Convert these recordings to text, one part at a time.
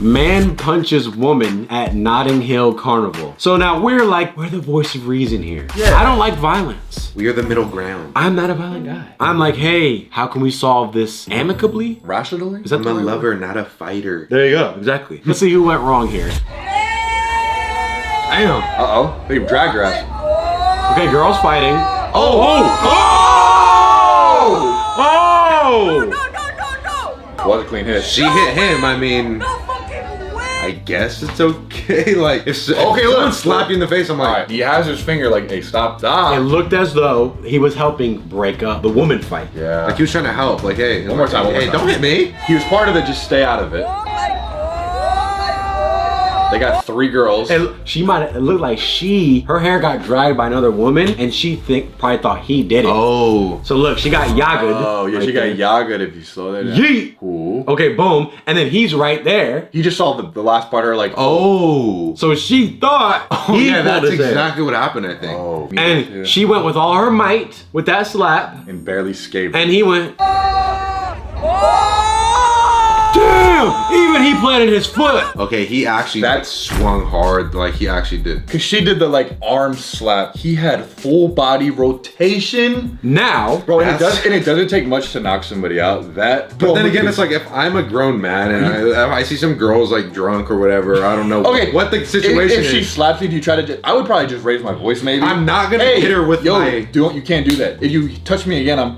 Man punches woman at Notting Hill Carnival. So now we're the voice of reason here. Yeah. I don't like violence. We are the middle ground. I'm not a violent guy. I'm like, hey, how can we solve this amicably? Rationally? Is that I'm a lover, not a fighter. There you go. Exactly. Let's see who went wrong here. Damn. Uh-oh. They dragged her ass. Okay, girls fighting. Oh! Oh! No! Was a clean hit. She hit him, I mean... I guess it's okay. Like, if someone slap you in the face, I'm like... Right. He has his finger like, hey, stop. It looked as though he was helping break up the woman fight. Yeah. Like, he was trying to help. Like, hey. One more time. Hey, don't hit me. He was part of it, just stay out of it. They got 3 girls. It looked like her hair got dragged by another woman, and she probably thought he did it. Oh. So look, she got yagged. Oh, yeah, she got yagged if you slow that down. Yeet. Cool. Okay, boom. And then he's right there. He just saw the last part of her like, oh. So she thought yeah, that's exactly what happened, I think. Oh. And she went with all her might with that slap. And barely escaped. And he went, damn! Even he planted his foot. Okay, he actually swung hard, like he actually did. Cause she did the like arm slap. He had full body rotation. Now, Bro, and it doesn't take much to knock somebody out. But then again, it's like if I'm a grown man and I see some girls like drunk or whatever, I don't know what the situation is. If she slaps me, do you try to I would probably just raise my voice maybe. I'm not gonna hit her with my... you can't do that. If you touch me again, I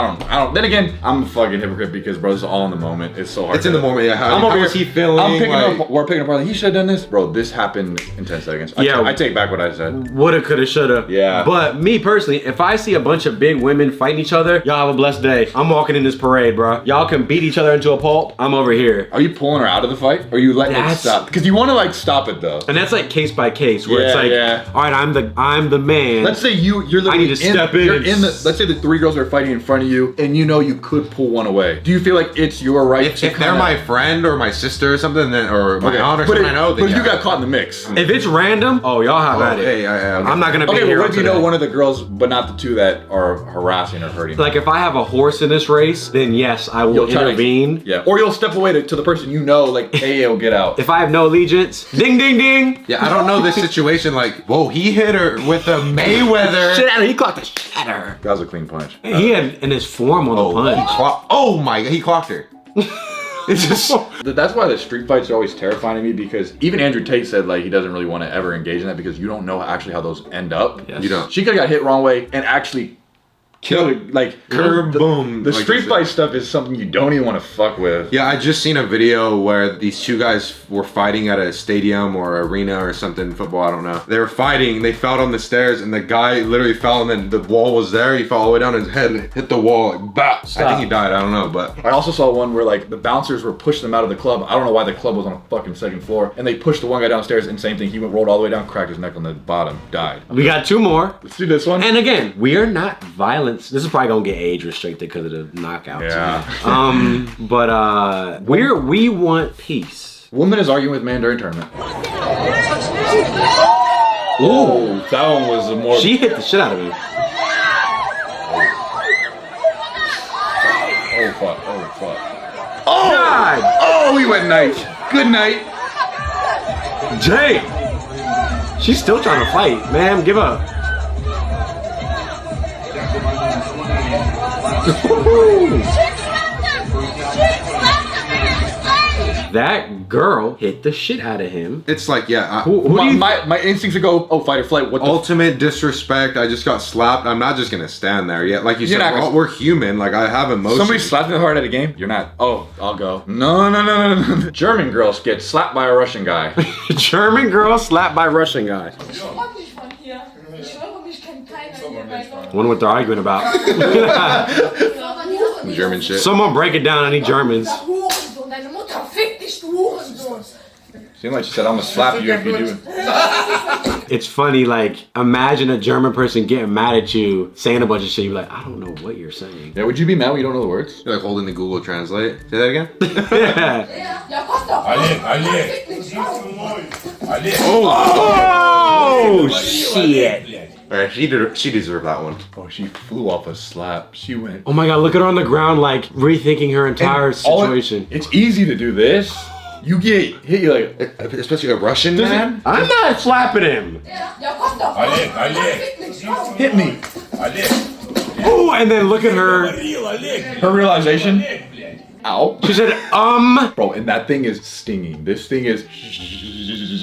don't. Then again, I'm a fucking hypocrite because bro, it's all in the moment. It's so hard. It's in the moment, yeah. How was he feeling? I'm picking apart like, he should have done this. Bro, this happened in 10 seconds. I take back what I said. Woulda, coulda, shoulda. Yeah. But me personally, if I see a bunch of big women fighting each other, y'all have a blessed day. I'm walking in this parade, bro. Y'all can beat each other into a pulp. I'm over here. Are you pulling her out of the fight? Or are you letting it stop? Because you want to like stop it though. And that's like case by case where it's like, all right, I'm the man. Let's say you're literally I need to step in. Let's say the 3 girls are fighting in front of you and you know you could pull one away. Do you feel like it's your right if they're my friend or my sister or something, then, or my aunt or something I know, then but you got caught in the mix. If it's random, y'all have at it. Hey, I'm not gonna be here. Okay, but what if you know one of the girls, but not the 2 that are harassing or hurting? Like if I have a horse in this race, then yes, I will intervene. Or you'll step away to the person you know, like, hey, yo, get out. If I have no allegiance, ding, ding, ding. Yeah, I don't know this situation. Like, whoa, he hit her with a Mayweather. Shit out of her. He clocked the shit out of her. That was a clean punch. He had in his form on the punch. Oh my God, he clocked her. It's just... That's why the street fights are always terrifying to me because even Andrew Tate said like he doesn't really want to ever engage in that because you don't know actually how those end up. Yes. You don't. She could have got hit wrong way and actually killed like boom. The street fight stuff is something you don't even want to fuck with. Yeah, I just seen a video where these 2 guys were fighting at a stadium or arena or something, football, I don't know. They were fighting, they fell down the stairs and the guy literally fell and then the wall was there. He fell all the way down, his head hit the wall, like, bah! I think he died, I don't know, but. I also saw one where like the bouncers were pushing them out of the club. I don't know why the club was on a fucking 2nd floor and they pushed the one guy downstairs and same thing. He rolled all the way down, cracked his neck on the bottom, died. We got 2 more. Let's do this one. And again, we are not violence. This is probably gonna get age restricted because of the knockouts. Yeah. But we want peace. Woman is arguing with man during tournament. Ooh, that one was a more. She hit the shit out of me. Oh fuck! Oh fuck! Oh God! Oh, we went night. Good night. Jay. She's still trying to fight, ma'am. Give up. That girl hit the shit out of him. It's like, yeah. My instincts to go, oh, fight or flight. What the ultimate disrespect. I just got slapped. I'm not just gonna stand there. Yeah, like you said, we're human. Like I have emotions. Somebody slapped me hard at a game. You're not. Oh, I'll go. No. German girls get slapped by a Russian guy. German girl slapped by Russian guy. Wonder what they're arguing about. German shit. Someone break it down. Any Germans? Seemed like she said, I'm gonna slap you if you do it. It's funny, like, imagine a German person getting mad at you, saying a bunch of shit. You're like, I don't know what you're saying. Yeah, would you be mad when you don't know the words? You're like holding the Google Translate. Say that again? Oh, shit. Alright, she deserved that one. Oh, she flew off a slap. She went. Oh my God, look at her on the ground, like, rethinking her entire situation. It's easy to do this. You get hit, you're like, Especially a Russian man. I'm not slapping him. hit me. Oh, and then look at her. Her realization. Ow. She said, Bro, and that thing is stinging. This thing is.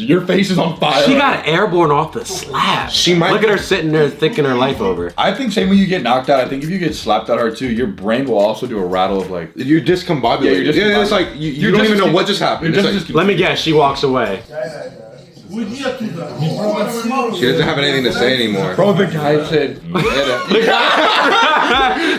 Your face is on fire. She got airborne off the slab. She might look at her sitting there thinking her life over. I think same when you get knocked out. I think if you get slapped out hard too, your brain will also do a rattle of like. You're discombobulated. Yeah, you're discombobulated. It's like you don't even know what just happened. It's like, Let me guess, she walks away. she doesn't have anything to say anymore. Bro, the guy said.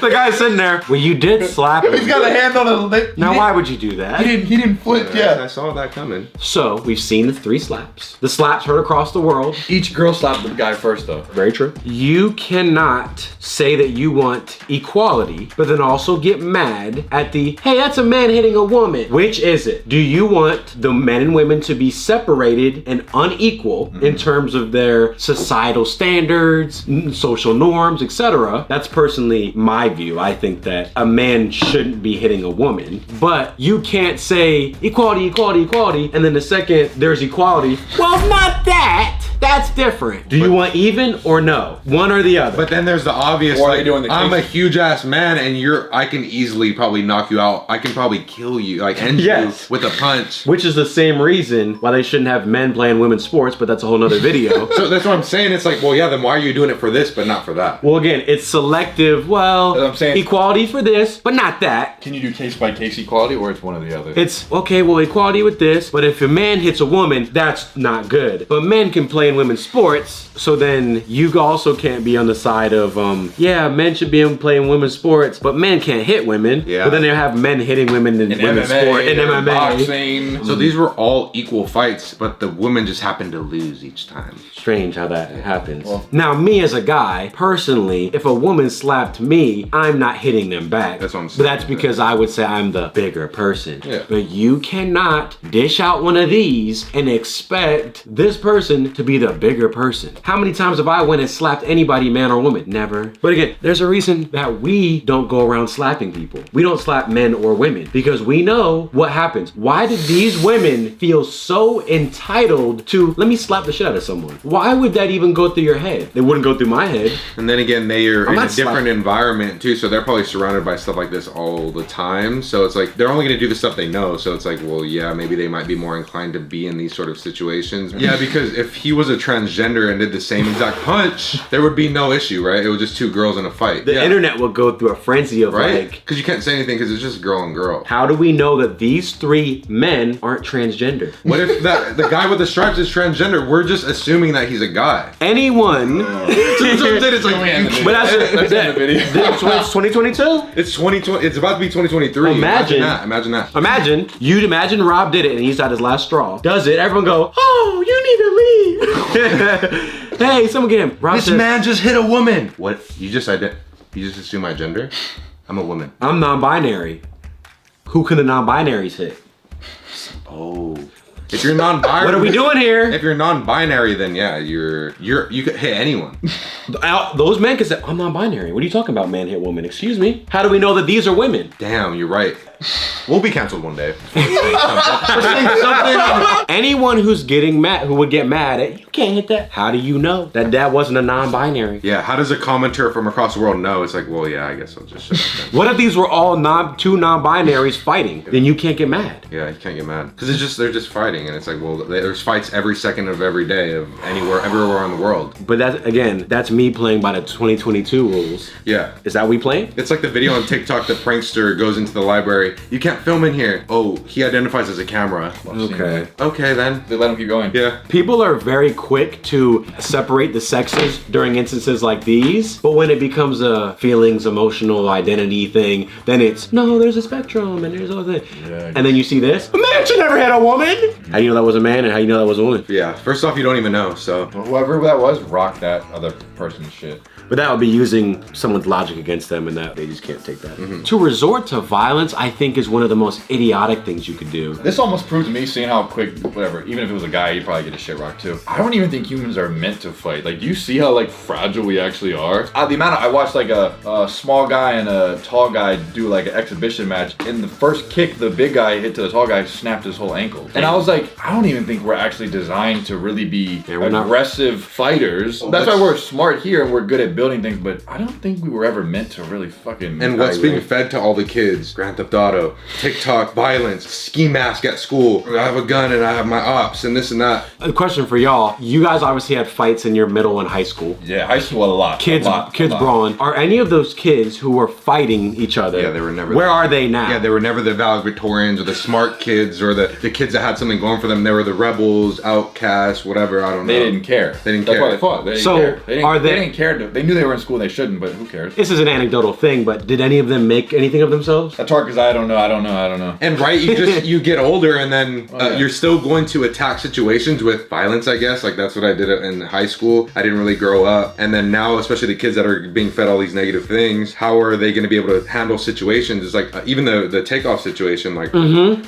The guy's sitting there. Well, you did slap him. He's got a hand on his lip. Now, why would you do that? He didn't flip. I Yeah. saw that coming. So, we've seen the 3 slaps. The slaps heard across the world. Each girl slapped the guy first though. Very true. You cannot say that you want equality, but then also get mad at the, hey, that's a man hitting a woman. Which is it? Do you want the men and women to be separated and unequal in terms of their societal standards, social norms, etc.? That's personally my view. I think that a man shouldn't be hitting a woman, but you can't say equality, equality, equality, and then the second there's equality, well, not that. That's different. Do you want even or no? One or the other. But then there's the obvious, Or are like, they doing the I'm a case? huge ass man and I can easily probably knock you out. I can probably kill you, like end Yes. you with a punch. Which is the same reason why they shouldn't have men playing women's sports, but that's a whole nother video. So that's what I'm saying. It's like, well, yeah, then why are you doing it for this, but not for that? Well, again, it's selective. Well, That's what I'm saying. equality for this, but not that. Can you do case by case equality or it's one or the other? It's okay, well, equality with this, but if a man hits a woman, that's not good. But men can play in women's sports, so then you also can't be on the side of, yeah, men should be able to play in women's sports, but men can't hit women. Yeah. But then they have men hitting women in women's sport, in MMA. boxing. So these were all equal fights, but the women just happened to lose each time. Strange how that happens. Well- Now, me as a guy, personally, if a woman slapped me, I'm not hitting them back. That's what I'm But saying. that's because I would say I'm the bigger person. Yeah. But you cannot dish out one of these and expect this person to be the bigger person. How many times have I went and slapped anybody, man or woman? Never. But again, there's a reason that we don't go around slapping people. We don't slap men or women because we know what happens. Why did these women feel so entitled to, let me slap the shit out of someone? Why would that even go through your head? It wouldn't go through my head. And then again, they are I'm in a not different slapping. environment too, so they're probably surrounded by stuff like this all the time. So it's like they're only gonna do the stuff they know. So it's like, well, yeah, maybe they might be more inclined to be in these sort of situations. Yeah, because if he was a transgender and did the same exact punch, there would be no issue, right? It was just 2 girls in a fight. The Yeah. internet will go through a frenzy of Right? like, Because you can't say anything because it's just girl and girl. how do we know that these 3 men aren't transgender? What if the guy with the stripes is transgender? We're just assuming that he's a guy. Anyone. It's like, But that's That's in the video. It's 2022. it's 2020. It's about to be 2023. Imagine. that. Imagine that. You'd imagine Rob did it and he's at his last straw. Does it? Everyone go, oh, you need to leave. Hey, someone get him. Rob This says, man just hit a woman. What? You just assume my gender? I'm a woman. I'm non-binary. Who can the non-binaries hit? Oh. If you're non-binary, What are we doing here? If you're non-binary, then yeah, you could hit anyone. Those men can say, I'm non-binary. What are you talking about, man hit woman? Excuse me? How do we know that these are women? Damn, you're right. We'll be canceled one day. Anyone who's getting mad, who would get mad at, you can't hit that. How do you know that wasn't a non-binary? Yeah, how does a commenter from across the world know? It's like, well, yeah, I guess I'll just shut up then. What if these were all two non-binaries fighting? Then you can't get mad. Yeah, you can't get mad because they're just fighting, and it's like, well, there's fights every second of every day of everywhere in the world. But that's me playing by the 2022 rules. Yeah. Is that we playing? It's like the video on TikTok, the prankster goes into the library. You can't film in here. Oh, he identifies as a camera. Okay. Okay, then. They let him keep going. Yeah. People are very quick to separate the sexes during instances like these, but when it becomes a feelings, emotional, identity thing, then it's, no, there's a spectrum and there's all that. Yeah. And then you see this, a man should never hit a woman. How do you know that was a man and how do you know that was a woman? Yeah. First off, you don't even know, so. Whoever that was rocked that other person's shit. But that would be using someone's logic against them, and that they just can't take that. To resort to violence, I think, is one of the most idiotic things you could do. This almost proved to me, seeing how quick, whatever, even if it was a guy, he'd probably get a shit rock too. I don't even think humans are meant to fight. Like, do you see how like fragile we actually are? The amount I watched like a small guy and a tall guy do like an exhibition match. In the first kick, the big guy hit to the tall guy, snapped his whole ankle. And I was like, I don't even think we're actually designed to really be aggressive fighters. That's why we're smart here and we're good at building things, but I don't think we were ever meant to really fucking. And what's being fed to all the kids? Grand Theft Auto, TikTok, violence, ski mask at school. I have a gun and I have my ops and this and that. A question for y'all. You guys obviously had fights in your middle and high school. Yeah, high school a lot. Kids brawling. Are any of those kids who were fighting each other? Yeah, they were never. Where are they now? Yeah, they were never the valedictorians or the smart kids or the kids that had something going for them. They were the rebels, outcasts, whatever. I don't know. They didn't care. They didn't That's care. why they fought. They didn't So, care. They didn't care. They knew they were in school and they shouldn't, but who cares? This is an anecdotal thing, but did any of them make anything of themselves? That's hard because I don't know. And right, you get older and then you're still going to attack situations with violence, I guess. Like that's what I did in high school. I didn't really grow up. And then now, especially the kids that are being fed all these negative things, how are they going to be able to handle situations? It's like even the takeoff situation, like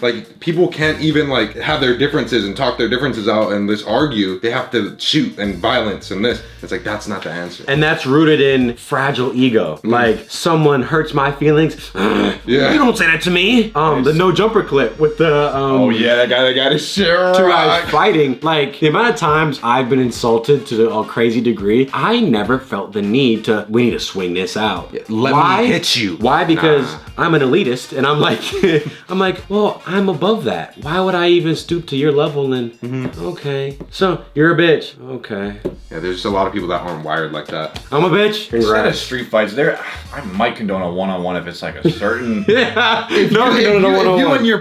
like people can't even like have their differences and talk their differences out and just argue. They have to shoot and violence and this. It's like that's not the answer. And that's rooted in fragile ego. Like someone hurts my feelings. Yeah. You don't say that to me. The no jumper clip with the oh yeah, that guy got his shit right. Two guys fighting. Like the amount of times I've been insulted to a crazy degree, I never felt the need to. We need to swing this out. Let me hit you. Why? Because I'm an elitist, and I'm like, well, I'm above that. Why would I even stoop to your level? And okay, so you're a bitch. Okay. Yeah, there's just a lot of people that aren't wired like that. I'm a bitch. Instead of street fights, I might condone a one-on-one if it's like a certain. If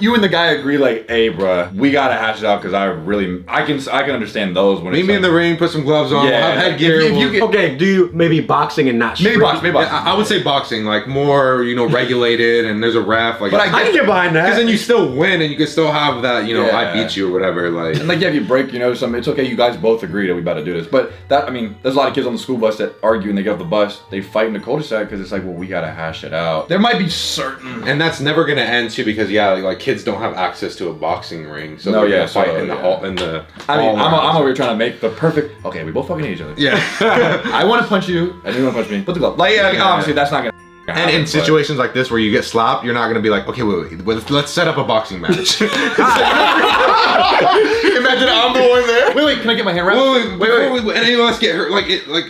you and the guy agree, like, hey, bruh, we gotta hash it out because I can understand those when Meet me in the ring, put some gloves on, we'll have headgear. Okay, do you maybe boxing and not street? Maybe boxing. I would say boxing, like more, regulated, and there's a ref. Like, but I can get behind that. Because then you still win, and you can still have that, I beat you or whatever. Like, and like, yeah, if you break, something, it's okay. You guys both agree that we about to do this. But there's a lot of kids on the school bus that argue and they get off the bus. They fight in the cul-de-sac because it's like, well, we gotta hash it out. There might be certain, and that's never gonna end too, because like kids don't have access to a boxing ring, so they're gonna fight in the hall. I'm over here trying to make the perfect. Okay, we both fucking hate each other. Yeah. I want to punch you, and you want to punch me. Put the glove. Like, obviously, that's not gonna. And in situations like this where you get slapped, you're not gonna be like, okay, wait, let's set up a boxing match. Imagine I'm the one there. Wait, can I get my hand wrapped? Wait. Any of us get hurt,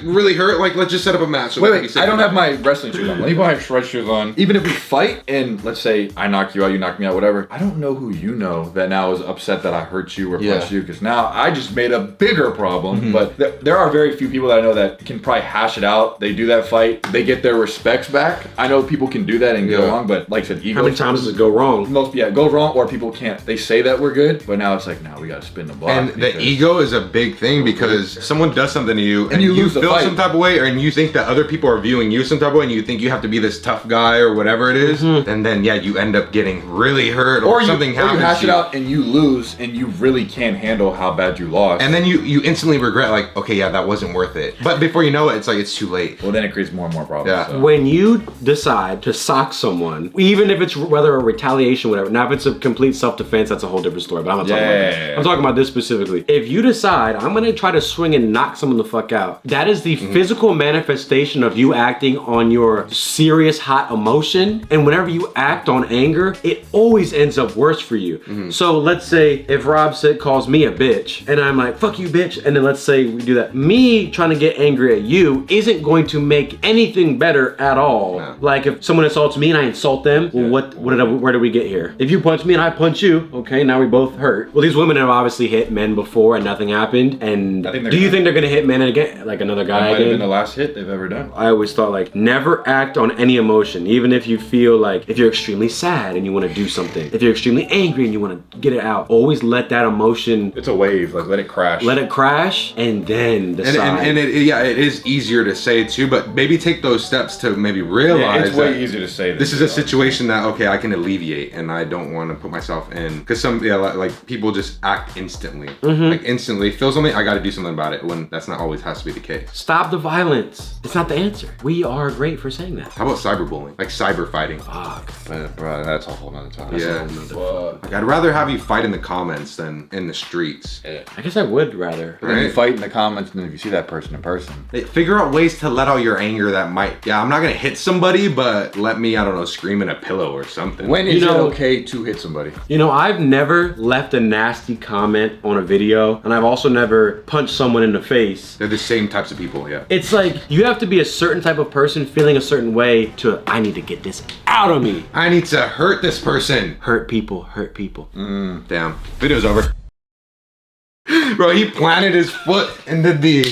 really hurt, let's just set up a match. So wait, I don't have my wrestling shoes on. Let me put my shred shoes on. Even if we fight and let's say I knock you out, you knock me out, whatever, I don't know who you know that now is upset that I hurt you or punched you, because now I just made a bigger problem. But there are very few people that I know that can probably hash it out. They do that fight, they get their respects back. I know people can do that and get along, but like I said, ego. How many times does it go wrong? It goes wrong, or people can't. They say that we're good, but now it's like, we gotta spin the block. And the ego is a big thing, because someone does something to you and you feel some type of way, and you think that other people are viewing you some type of way, and you think you have to be this tough guy or whatever it is, and then you end up getting really hurt, or something happens. Or you hash it out and you lose, and you really can't handle how bad you lost. And then you instantly regret, like, okay, that wasn't worth it. But before you know it, it's like it's too late. Well, then it creates more and more problems. Yeah. So. When you decide to sock someone, even if it's whether a retaliation, whatever. Now, if it's a complete self-defense, that's a whole different story. But I'm not talking about that. I'm talking about this specifically. If you decide I'm gonna try to swing and knock someone the fuck out, that is the physical manifestation of you acting on your serious hot emotion. And whenever you act on anger, it always ends up worse for you. So let's say if Rob calls me a bitch, and I'm like, fuck you, bitch, and then let's say we do that. Me trying to get angry at you isn't going to make anything better at all. No. Like if someone assaults me and I insult them, well, where did we get here? If you punch me and I punch you, okay, now we both hurt. Well, these women have obviously hit men before and nothing happened. And do you think they're gonna hit men again, like another guy again? That might have been the last hit they've ever done. I always thought, like, never act on any emotion, even if you feel like, if you're extremely sad and you want to do something, if you're extremely angry and you want to get it out, always let that emotion. It's a wave, like let it crash. Let it crash and then decide. And it is easier to say too, but maybe take those steps to maybe realize it's way easier to say this is a situation that, okay, I can alleviate and I don't want to put myself in. Because like people just act instantly. Like instantly they feel something, I gotta do something about it, when that's not always has to be the case. Stop the violence. It's not the answer. We are great for saying that. How about cyberbullying? Like cyber fighting. Fuck. But, bro, that's a whole nother topic. Yeah. Fuck. Like, I'd rather have you fight in the comments than in the streets. Yeah. I guess I would rather. But then you Right. fight in the comments, and then if you see that person in person, Figure out ways to let out your anger that might, I'm not gonna hit somebody, but let me, I don't know, scream in a pillow or something. when is You know- it okay to hit somebody? You know, I've never left a nasty comment on a video, and I've also never punched someone in the face. They're the same types of people, yeah. It's like you have to be a certain type of person feeling a certain way to, I need to get this out of me. I need to hurt this person. Hurt people, hurt people. Damn. Video's over. Bro, he planted his foot and did the